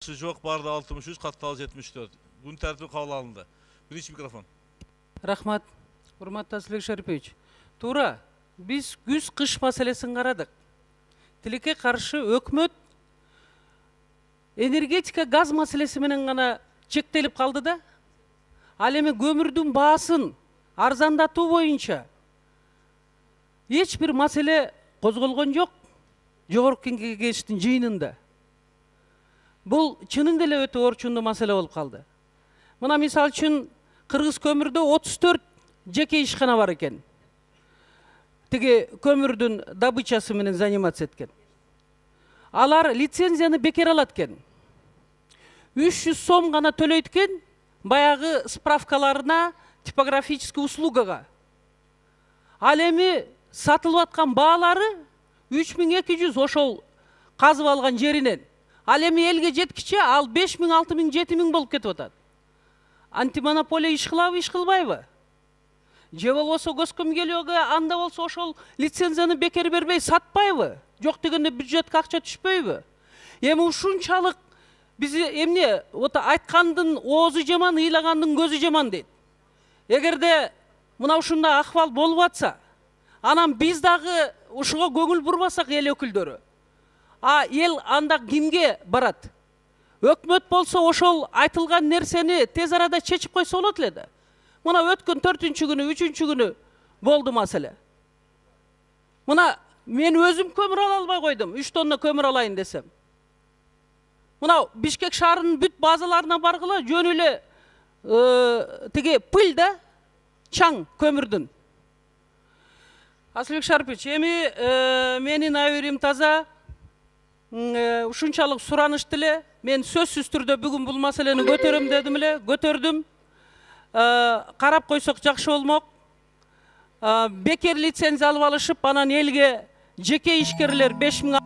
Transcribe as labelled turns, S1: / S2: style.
S1: Жоқ барды 63, қатталы 74. Күн тәртібі қабыл алынды. Бірінші микрофон.
S2: Рахмат, урматтуу Асылбек Шарипович. Тура, біз күз-қыш мәселесін қарадық. Тилекке қаршы өкмөт энергетика газ мәселесі менен ғана чектеліп қалды да, ал эми көмүрдүн баасын арзандатуу боюнча эч бир маселе козголгон жок жогорку кеңештин жыйынында. Бұл чынында эле өтө орчундуу маселе болуп калды. Мына мисал үчүн Кыргыз көмүрдө 34 жеке ишкана бар экен. Тиги көмүрдүн добычасы менен заниматься эткен. Алар лицензияны бекер алат экен. 300 сом гана төлөйт экен баягы справкаларына, типографический услугага. Ал эми сатылып аткан баалары 3200 ошол казып алган жеринен. Ал эми элге жеткиче ал 5000, 6000, 7000 болуп кетип атат. Антимонополия иш кылабы, иш кылбайбы? Же болбосо Госкомгелиого анда болсо ошол лицензияны бекер бербей сатпайбы? Жок дегенде бюджетке акча түшпөйбү? Эми ушунчалык биз эмне айткандын оозу жаман, ыйлагандын көзү жаман дейт. Эгерде мына ушундай акыбал болуп атса, анан биз дагы ушуга көңүл бурбасак эл өкүлдөрү. Эл анда кимге барат? Өкмөт болсо ошол айтылган нерсени тез арада чечип койсо болот эле да. Мына өткөн 4-күнү, 3-күнү күнү болду маселе. Мына мен өзүм көмүр ала албай койдум, 3 тонна көмүр алайын десем. Мына Бишкек шаарынын бүт базаларына баргыла жөн эле тиги пыл да, чаң көмүрдүн. Асылбек Шарипович, эми менин абийирим таза, ушунчалык суранышты эле. Мен сөзсүз түрдө бүгүн бул маселени көтөрөм дедим эле, көтөрдүм. Карап койсок жакшы болмок. Бекер лицензия алып алышып, анан элге жеке ишкерлер 5000